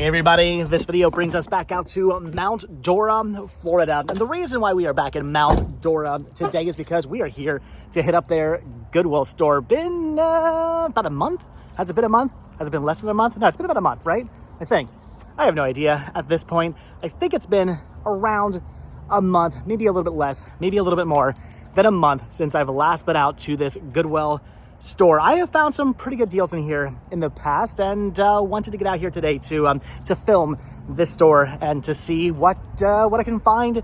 Hey everybody, this video brings us back out to Mount Dora, Florida. And the reason why we are back in Mount Dora today is because we are here to hit up their Goodwill store. Been about a month? Has it been a month? Has it been less than a month? No, it's been about a month, right? I think. I have no idea at this point. I think it's been around a month, maybe a little bit less, maybe a little bit more than a month since I've last been out to this Goodwill store. I have found some pretty good deals in here in the past and wanted to get out here today to film this store and to see what I can find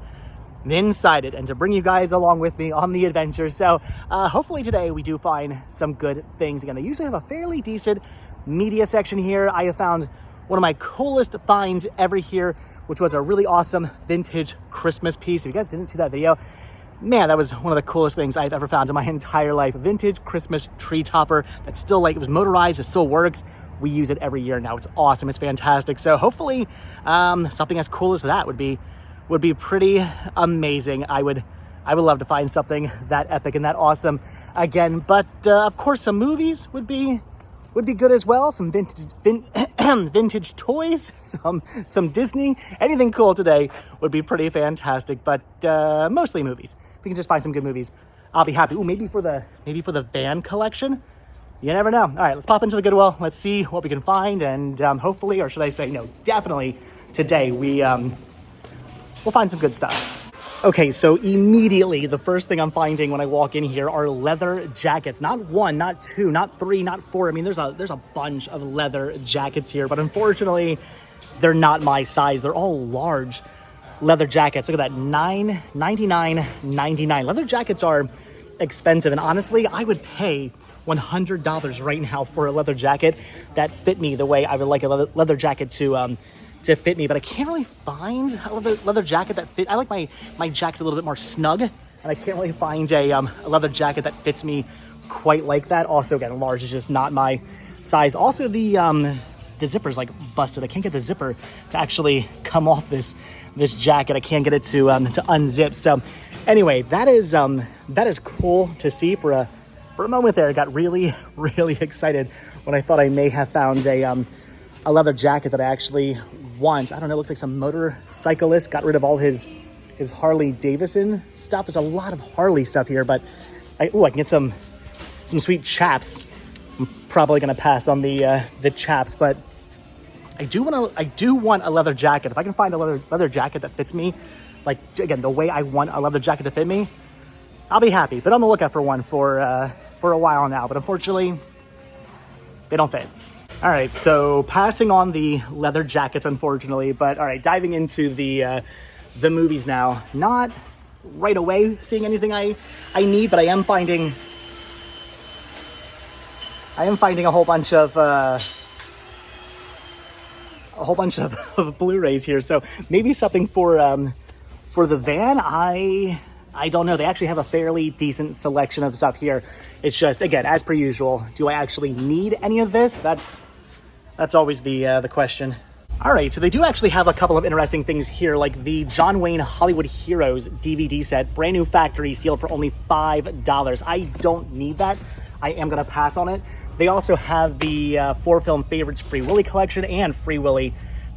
inside it and to bring you guys along with me on the adventure. So hopefully today we do find some good things. Again, they usually have a fairly decent media section here. I have found one of my coolest finds ever here, which was a really awesome vintage Christmas piece. If you guys didn't see that video, man, that was one of the coolest things I've ever found in my entire life. A vintage Christmas tree topper that's still, like, it was motorized, it still works. We use it every year now. It's awesome, it's fantastic. So hopefully something as cool as that would be pretty amazing. I would love to find something that epic and that awesome again. But of course some movies would be good as well. Some vintage toys, some Disney, anything cool today would be pretty fantastic. But mostly movies. If we can just find some good movies, I'll be happy. Ooh, maybe for the van collection. You never know. All right, let's pop into the Goodwill. Let's see what we can find, and hopefully, or should I say, no, definitely today we'll find some good stuff. Okay, so immediately the first thing I'm finding when I walk in here are leather jackets. Not one, not two, not three, not four. I mean, there's a bunch of leather jackets here, but unfortunately, they're not my size. They're all large leather jackets. Look at that, $9.99.99. Leather jackets are expensive, and honestly, I would pay $100 right now for a leather jacket that fit me the way I would like a leather jacket to fit me, but I can't really find a leather jacket that fit. I like my jackets a little bit more snug, and I can't really find a leather jacket that fits me quite like that. Also, again, large is just not my size. Also, the zipper's like busted. I can't get the zipper to actually come off this jacket. I can't get it to unzip. So anyway, that is cool to see. For a moment there, I got really, really excited when I thought I may have found a leather jacket that I actually want. I don't know, it looks like some motorcyclist got rid of all his Harley Davidson stuff. There's a lot of Harley stuff here, but I can get some sweet chaps. I'm probably gonna pass on the chaps, but I do want a leather jacket. If I can find a leather jacket that fits me, like, again, the way I want a leather jacket to fit me, I'll be happy. But on the lookout for one for a while now, but unfortunately they don't fit. All right, so passing on the leather jackets, unfortunately, but all right, diving into the movies now. Not right away seeing anything I need, but I am finding a whole bunch of Blu-rays here. So maybe something for the van. I don't know. They actually have a fairly decent selection of stuff here. It's just, again, as per usual, do I actually need any of this? That's always the question. All right, so they do actually have a couple of interesting things here, like the John Wayne Hollywood Heroes DVD set, brand new factory sealed for only $5. I don't need that. I am gonna pass on it. They also have the 4-film favorites Free Willy collection and Free Willy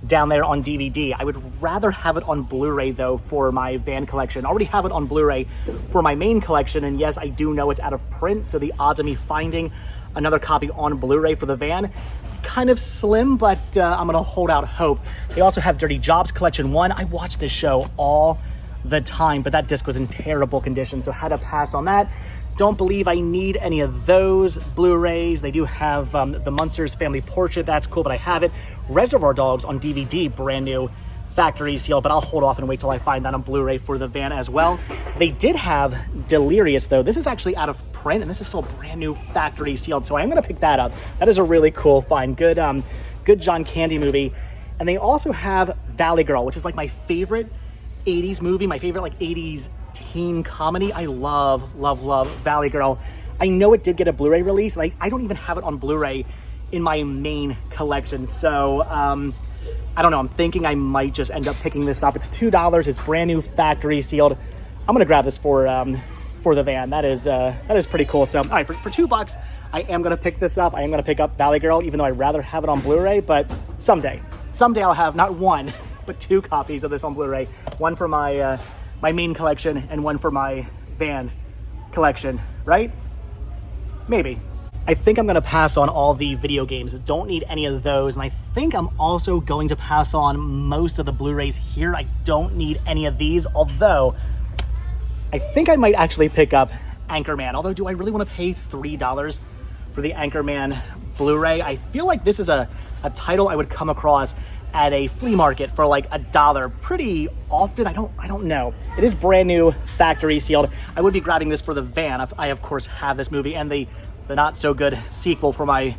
down there on DVD. I would rather have it on Blu-ray though for my van collection. I already have it on Blu-ray for my main collection, and yes, I do know it's out of print, so the odds of me finding another copy on Blu-ray for the van, kind of slim, but I'm gonna hold out hope. They also have Dirty Jobs Collection 1. I watch this show all the time, but that disc was in terrible condition, so had to pass on that. Don't believe I need any of those Blu-rays. They do have the Munsters Family Portrait. That's cool, but I have it. Reservoir Dogs on DVD, brand new factory seal, but I'll hold off and wait till I find that on Blu-ray for the van as well. They did have Delirious though. This is actually out of print, and this is still brand new factory sealed, so I am gonna pick that up. That is a really cool find. Good John Candy movie. And they also have Valley Girl, which is like my favorite 80s movie, my favorite like 80s teen comedy. I love Valley Girl. I know it did get a Blu-ray release, and I don't even have it on Blu-ray in my main collection. So I don't know, I'm thinking I might just end up picking this up. It's $2, it's brand new factory sealed. I'm gonna grab this for the van. That is pretty cool. So all right, for $2, I am gonna pick this up. I am gonna pick up Valley Girl, even though I'd rather have it on Blu-ray, but someday someday I'll have not one, but 2 copies of this on Blu-ray. One for my my main collection and one for my van collection, right? Maybe. I think I'm gonna pass on all the video games. Don't need any of those. And I think I'm also going to pass on most of the Blu-rays here. I don't need any of these, although I think I might actually pick up Anchorman. Although, do I really want to pay $3 for the Anchorman Blu-ray? I feel like this is a title I would come across at a flea market for like $1 pretty often. I don't know. It is brand new, factory sealed. I would be grabbing this for the van. I of course have this movie and the not so good sequel for my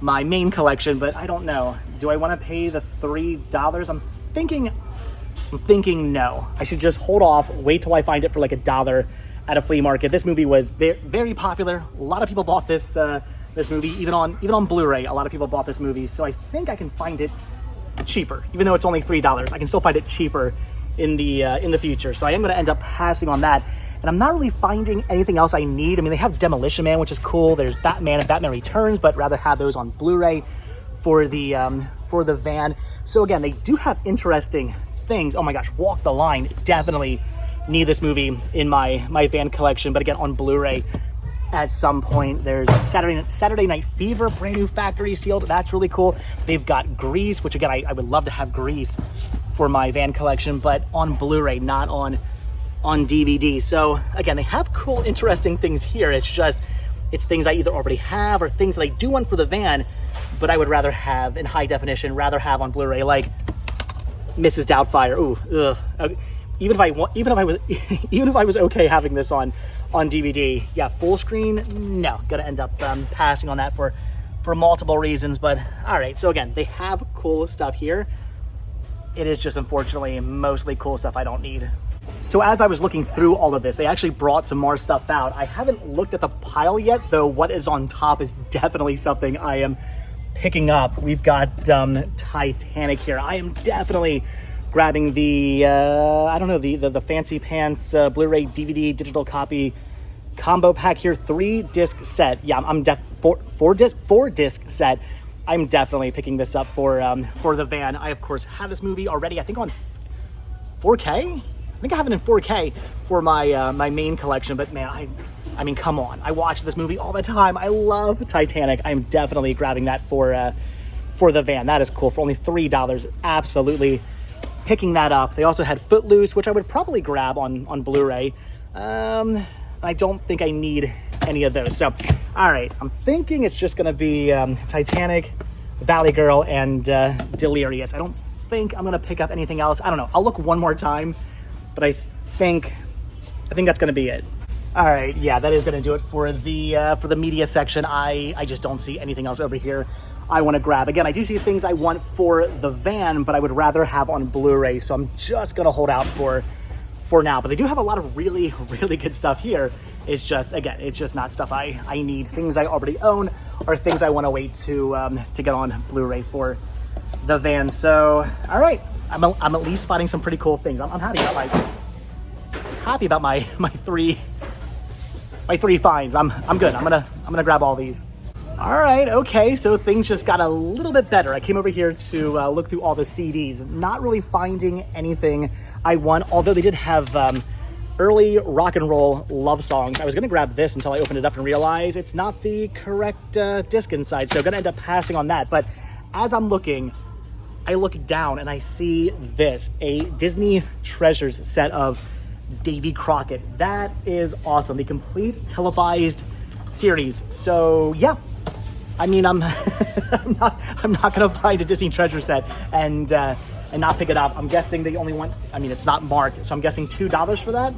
main collection, but I don't know. Do I want to pay the $3? I'm thinking no. I should just hold off, wait till I find it for like $1 at a flea market. This movie was very popular. A lot of people bought this this movie, even on Blu-ray. A lot of people bought this movie, so I think I can find it cheaper, even though it's only $3. I can still find it cheaper in the future. So I am going to end up passing on that. And I'm not really finding anything else I need. I mean, they have Demolition Man, which is cool. There's Batman and Batman Returns, but rather have those on Blu-ray for the van. So again, they do have interesting things. Oh my gosh, Walk the Line. Definitely need this movie in my van collection. But again, on Blu-ray at some point. There's Saturday Night Fever, brand new factory sealed. That's really cool. They've got Grease, which again, I would love to have Grease for my van collection, but on Blu-ray, not on DVD. So again, they have cool, interesting things here. It's things I either already have or things that I do want for the van, but I would rather have in high definition, rather have on Blu-ray, like Mrs. Doubtfire. Ooh, ugh. Even if I was okay having this on DVD, yeah, full screen, no, gonna end up passing on that for multiple reasons. But all right, so again, they have cool stuff here. It is just unfortunately mostly cool stuff I don't need. So as I was looking through all of this, they actually brought some more stuff out. I haven't looked at the pile yet, though what is on top is definitely something I am picking up. We've got Titanic here. I am definitely grabbing the, I don't know, the Fancy Pants Blu-ray DVD digital copy combo pack here, 3-disc set. Yeah, I'm four disc set. I'm definitely picking this up for the van. I of course have this movie already. I think on 4K. I think I have it in 4K for my my main collection. But man, I mean, come on! I watch this movie all the time. I love Titanic. I'm definitely grabbing that for the van. That is cool for only $3. Absolutely picking that up. They also had Footloose, which I would probably grab on Blu-ray. I don't think I need any of those. So, all right, I'm thinking it's just going to be Titanic, Valley Girl, and Delirious. I don't think I'm going to pick up anything else. I don't know. I'll look one more time, but I think that's going to be it. All right, yeah, that is going to do it for the media section. I just don't see anything else over here I want to grab. Again, I do see things I want for the van, but I would rather have on Blu-ray, so I'm just going to hold out for now. But they do have a lot of really, really good stuff here. It's just, again, it's just not stuff I need. Things I already own or things I want to wait to get on Blu-ray for the van. So, all right, I'm at least finding some pretty cool things. I'm happy about my three finds. I'm good. I'm gonna grab all these. All right, okay, so things just got a little bit better. I came over here to look through all the CDs, not really finding anything I want, although they did have early rock and roll love songs. I was gonna grab this until I opened it up and realized it's not the correct disc inside, so I'm gonna end up passing on that. But as I'm looking, I look down and I see this, a Disney Treasures set of Davy Crockett. That is awesome, the complete televised series. So yeah, I mean, I'm not gonna find a Disney Treasure set and not pick it up. I'm guessing they only want, I mean, it's not marked, so I'm guessing $2 for that.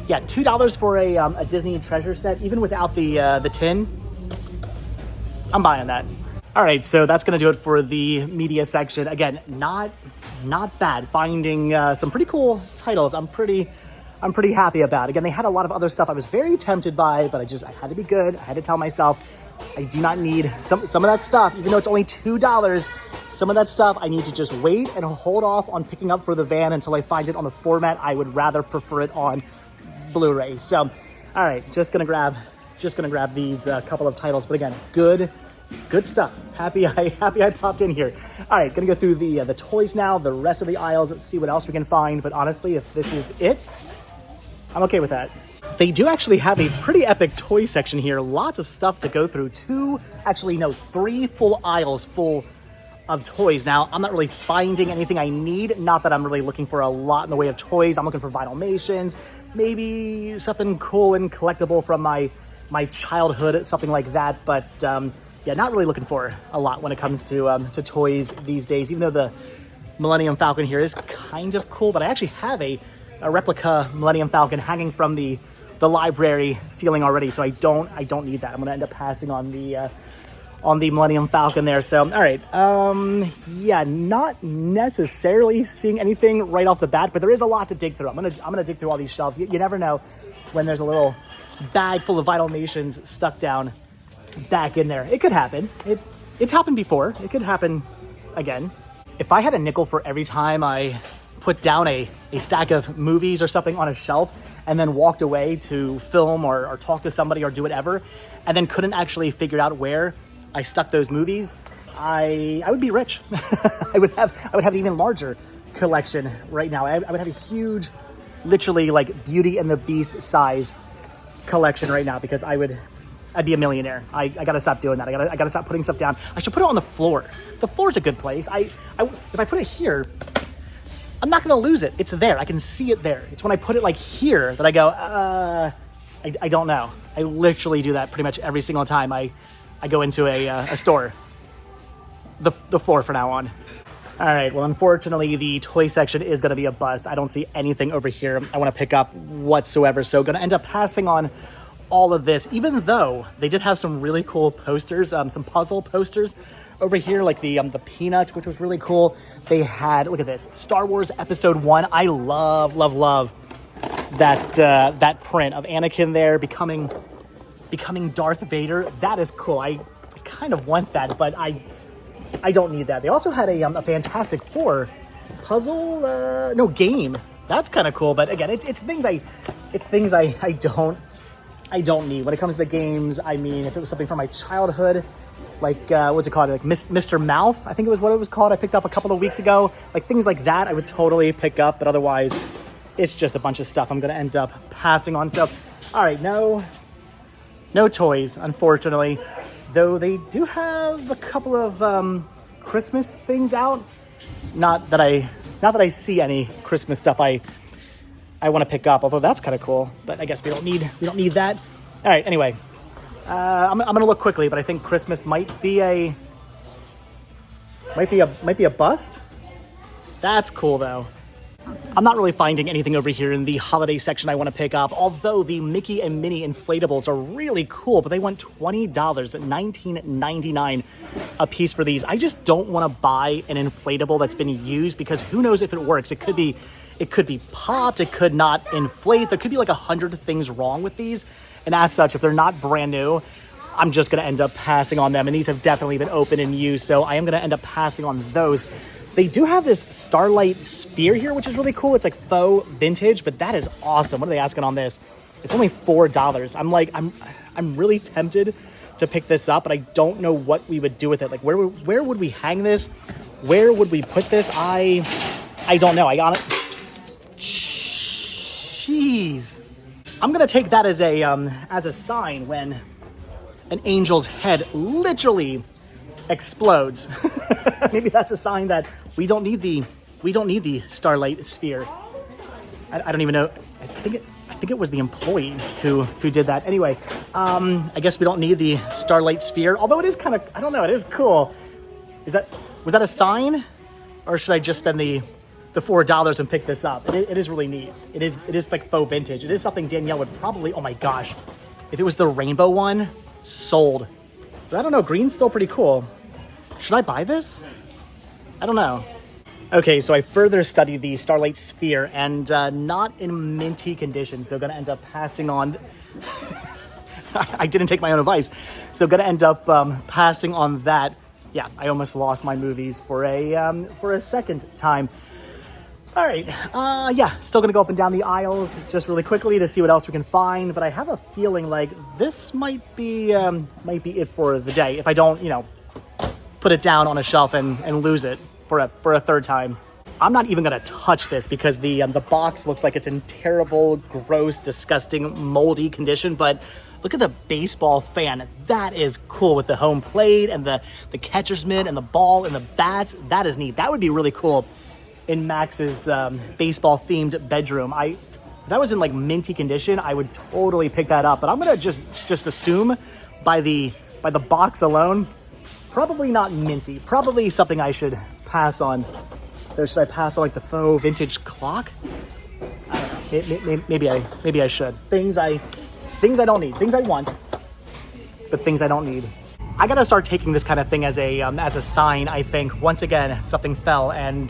Yeah, $2 for a Disney Treasure set, even without the tin. I'm buying that. All right, so that's gonna do it for the media section. Again, not bad. Finding some pretty cool titles. I'm pretty happy about. Again, they had a lot of other stuff I was very tempted by, but I had to be good. I had to tell myself I do not need some of that stuff, even though it's only $2. Some of that stuff I need to just wait and hold off on picking up for the van until I find it on the format I would rather prefer it on Blu-ray. So, all right, just gonna grab these couple of titles. But again, good Good stuff. Happy I popped in here. All right, gonna go through the toys now, the rest of the aisles. Let's see what else we can find. But honestly, if this is it, I'm okay with that. They do actually have a pretty epic toy section here. Lots of stuff to go through. Three full aisles full of toys. Now, I'm not really finding anything I need. Not that I'm really looking for a lot in the way of toys. I'm looking for Vinylmations, maybe something cool and collectible from my childhood, something like that. But yeah, not really looking for a lot when it comes to toys these days, even though the Millennium Falcon here is kind of cool. But I actually have a replica Millennium Falcon hanging from the library ceiling already, so I don't need that. I'm gonna end up passing on the Millennium Falcon there. So all right, yeah, not necessarily seeing anything right off the bat, but there is a lot to dig through. I'm gonna dig through all these shelves. You never know when there's a little bag full of Vinylmations stuck down back in there. It could happen. It's happened before. It could happen again. If I had a nickel for every time I put down a stack of movies or something on a shelf and then walked away to film or talk to somebody or do whatever, and then couldn't actually figure out where I stuck those movies, I would be rich. I would have an even larger collection right now. I would have a huge, literally like Beauty and the Beast size collection right now, because I'd be a millionaire. I gotta stop doing that. I gotta stop putting stuff down. I should put it on the floor. The floor's a good place. If I put it here, I'm not gonna lose it. It's there. I can see it there. It's when I put it like here that I go, I don't know. I literally do that pretty much every single time I go into a store. The floor from now on. All right, well, unfortunately, the toy section is gonna be a bust. I don't see anything over here I wanna pick up whatsoever, so gonna end up passing on all of this, even though they did have some really cool posters, some puzzle posters over here, like the Peanut, which was really cool. They had, look at this, Star Wars Episode 1. I love that print of Anakin there becoming Darth Vader. That is cool. I kind of want that, but I don't need that. They also had a Fantastic Four puzzle, game. That's kind of cool, but again, it's things I don't need. When it comes to the games, I mean, if it was something from my childhood, like, what's it called? Like Mr. Mouth, I think it was what it was called. I picked up a couple of weeks ago. Like things like that, I would totally pick up, but otherwise, it's just a bunch of stuff I'm going to end up passing on. So, all right, no toys, unfortunately. Though they do have a couple of Christmas things out. Not that I see any Christmas stuff I want to pick up, although that's kind of cool. But I guess we don't need that. All right, anyway. I'm gonna look quickly, but I think Christmas might be a bust. That's cool though. I'm not really finding anything over here in the holiday section I want to pick up, although the Mickey and Minnie inflatables are really cool, but they want $20 at $19.99 a piece for these. I just don't want to buy an inflatable that's been used, because who knows if it works. It could be popped, it could not inflate. There could be like 100 things wrong with these. And as such, if they're not brand new, I'm just going to end up passing on them. And these have definitely been open and used, so I am going to end up passing on those. They do have this Starlight Sphere here, which is really cool. It's like faux vintage, but that is awesome. What are they asking on this? It's only $4. I'm really tempted to pick this up, but I don't know what we would do with it. Like, where would we hang this? Where would we put this? I don't know. I got it. Jeez. I'm gonna take that as a sign when an angel's head literally explodes. Maybe that's a sign that we don't need the Starlight Sphere. I don't even know. I think it was the employee who did that. Anyway, I guess we don't need the Starlight Sphere. Although it is kind of, I don't know, it is cool. Was that a sign, or should I just spend the $4 and pick this up? It is really neat. It is like faux vintage. It is something Danielle would probably, oh my gosh, if it was the rainbow one, sold. But I don't know, green's still pretty cool. Should I buy this? I don't know. Okay, so I further studied the Starlight Sphere, and not in minty condition, so gonna end up passing on. I didn't take my own advice, so gonna end up passing on that. Yeah, I almost lost my movies for a second time. All right, yeah, still gonna go up and down the aisles just really quickly to see what else we can find, but I have a feeling like this might be it for the day if I don't, put it down on a shelf and lose it for a third time. I'm not even gonna touch this because the box looks like it's in terrible, gross, disgusting, moldy condition, but look at the baseball fan. That is cool with the home plate and the catcher's mitt and the ball and the bats. That is neat. That would be really cool in Max's baseball themed bedroom. If that was in like minty condition, I would totally pick that up. But I'm gonna just assume by the box alone, probably not minty. Probably something I should pass on. Should I pass on like the faux vintage clock? I don't know. Maybe I should. Things I don't need. Things I want, but things I don't need. I gotta start taking this kind of thing as a sign. I think once again something fell and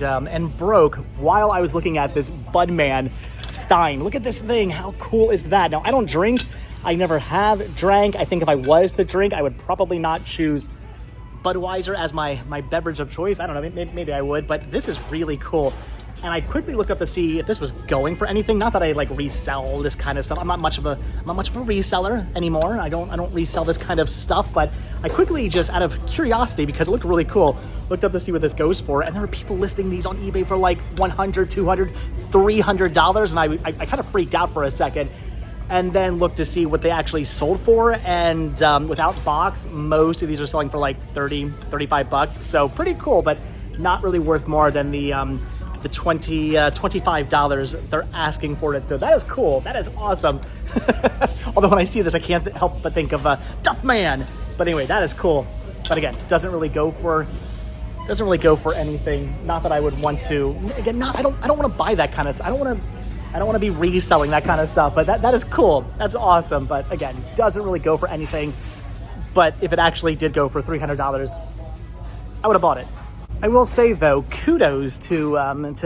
broke while I was looking at this Budman Stein. Look at this thing. How cool is that? Now I don't drink. I never have drank. I think if I was to drink, I would probably not choose Budweiser as my beverage of choice. I don't know. Maybe I would, but this is really cool. And I quickly looked up to see if this was going for anything. Not that I like resell this kind of stuff. I'm not much of a reseller anymore. I don't resell this kind of stuff. But I quickly, just out of curiosity, because it looked really cool, looked up to see what this goes for. And there were people listing these on eBay for like $100, $200, $300. And I kind of freaked out for a second. And then looked to see what they actually sold for. And without box, most of these are selling for like $30, $35. So pretty cool, but not really worth more than the $25 they're asking for it. So that is cool. That is awesome. Although when I see this, I can't help but think of Duff Man. But anyway, that is cool. But again, doesn't really go for anything. Not that I would want to. Again, I don't want to buy that kind of stuff. I don't want to be reselling that kind of stuff. But that is cool. That's awesome. But again, doesn't really go for anything. But if it actually did go for $300, I would have bought it. I will say though, kudos to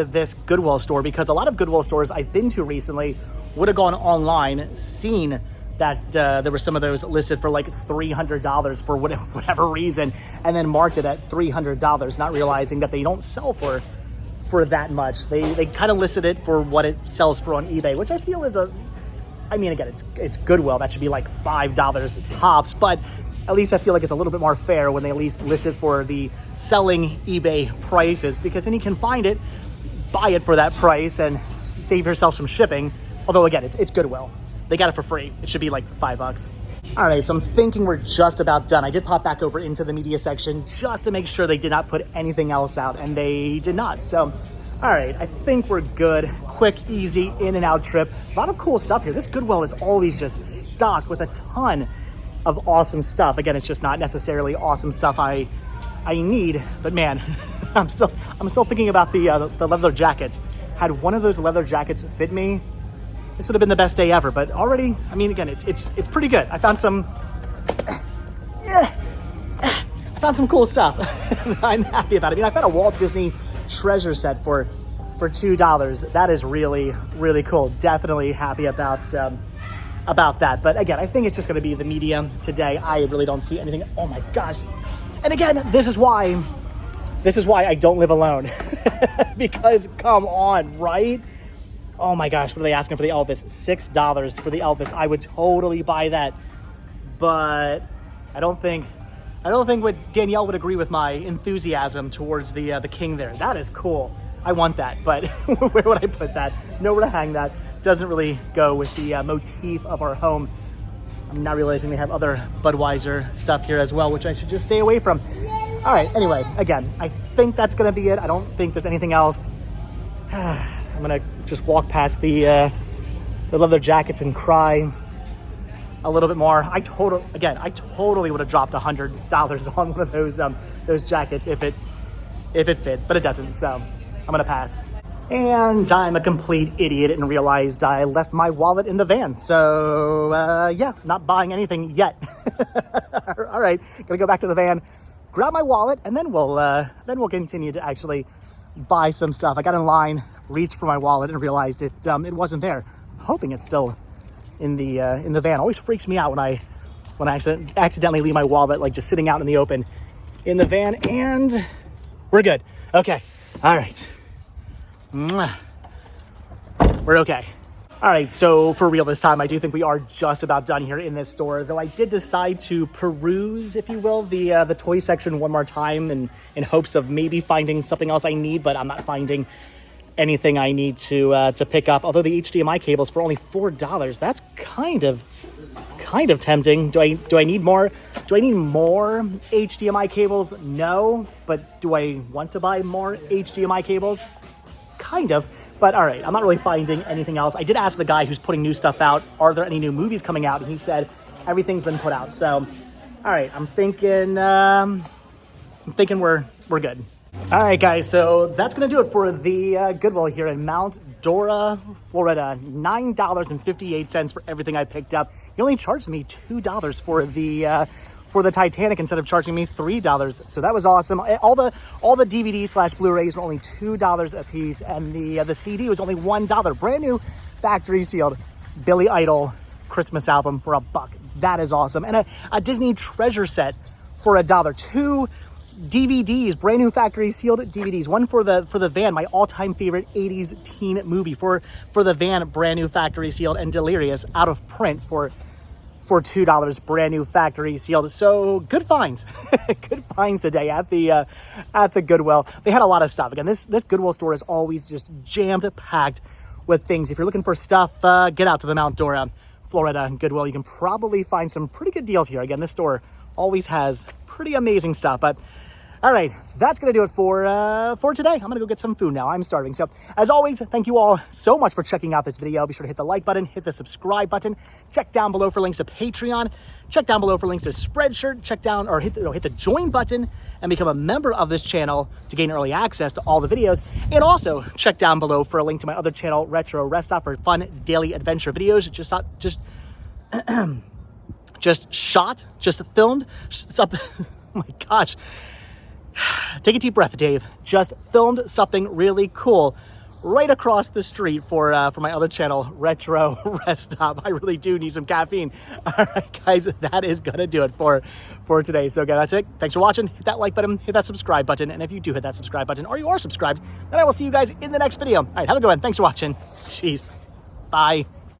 this Goodwill store, because a lot of Goodwill stores I've been to recently would have gone online, seen that there were some of those listed for like $300 for whatever reason, and then marked it at $300, not realizing that they don't sell for that much. They kind of listed it for what it sells for on eBay, which I feel is again, it's Goodwill. That should be like $5 tops, but at least I feel like it's a little bit more fair when they at least list it for the selling eBay prices, because then you can find it, buy it for that price, and save yourself some shipping. Although again, it's Goodwill. They got it for free. It should be like $5. All right, so I'm thinking we're just about done. I did pop back over into the media section just to make sure they did not put anything else out, and they did not. So, all right, I think we're good. Quick, easy, in and out trip. A lot of cool stuff here. This Goodwill is always just stocked with a ton of awesome stuff. Again, it's just not necessarily awesome stuff I need, but man, I'm still thinking about the leather jackets. Had one of those leather jackets fit me, this would have been the best day ever. But already, again, it's pretty good. I found some cool stuff. I'm happy about it. I found a Walt Disney treasure set for $2. That is really, really cool. Definitely happy about that. But again, I think it's just going to be the media today. I really don't see anything. Oh my gosh. And again, this is why I don't live alone. Because come on, right? Oh my gosh, what are they asking for the Elvis? $6 for the Elvis. I would totally buy that. But I don't think what Danielle would agree with my enthusiasm towards the king there. That is cool. I want that, but where would I put that? Nowhere to hang that. Doesn't really go with the motif of our home. I'm now realizing they have other Budweiser stuff here as well, which I should just stay away from. All right, anyway, again, I think that's gonna be it. I don't think there's anything else. I'm gonna just walk past the leather jackets and cry a little bit more. I totally would have dropped $100 on one of those jackets if it fit, but it doesn't, so I'm gonna pass. And I'm a complete idiot and realized I left my wallet in the van. So yeah, not buying anything yet. All right, gonna go back to the van, grab my wallet, and then we'll continue to actually buy some stuff. I got in line, reached for my wallet, and realized it wasn't there. I'm hoping it's still in the van. Always freaks me out when I accidentally leave my wallet like just sitting out in the open in the van. And we're good. Okay, all right. Mwah. We're okay. All right, so for real this time, I do think we are just about done here in this store, though I did decide to peruse, if you will, the toy section one more time in hopes of maybe finding something else I need, but I'm not finding anything I need to pick up. Although the HDMI cables for only $4, that's kind of tempting. Do I need more? Do I need more HDMI cables? No, but do I want to buy more HDMI cables? Kind of. But all right, I'm not really finding anything else. I did ask the guy who's putting new stuff out, are there any new movies coming out? And he said everything's been put out. So, all right, I'm thinking we're good. All right, guys, so that's going to do it for the Goodwill here in Mount Dora, Florida. $9.58 for everything I picked up. He only charged me $2 for the Titanic instead of charging me $3. So that was awesome. All the DVD / Blu-rays were only $2 a piece, and the CD was only $1. Brand new factory sealed Billy Idol Christmas album for $1. That is awesome. And a Disney treasure set for $1. 2 DVDs, brand new factory sealed DVDs. One for the Van, my all-time favorite 80s teen movie. For the Van, brand new factory sealed, and Delirious out of print for $2, brand new factory sealed. So good finds. Good finds today at the Goodwill. They had a lot of stuff. Again, this Goodwill store is always just jammed packed with things. If you're looking for stuff, get out to the Mount Dora, Florida Goodwill. You can probably find some pretty good deals here. Again, this store always has pretty amazing stuff. But all right, that's going to do it for today. I'm going to go get some food now. I'm starving. So as always, thank you all so much for checking out this video. Be sure to hit the like button, hit the subscribe button, check down below for links to Patreon, check down below for links to Spreadshirt, hit the join button and become a member of this channel to gain early access to all the videos. And also check down below for a link to my other channel, Retro Rest Stop, for fun daily adventure videos. Just filmed something. Oh my gosh. Take a deep breath, Dave. Just filmed something really cool right across the street for my other channel, Retro Rest Stop. I really do need some caffeine. All right, guys, that is going to do it for today. So, again, that's it. Thanks for watching. Hit that like button, hit that subscribe button. And if you do hit that subscribe button, or you are subscribed, then I will see you guys in the next video. All right, have a good one. Thanks for watching. Jeez. Bye.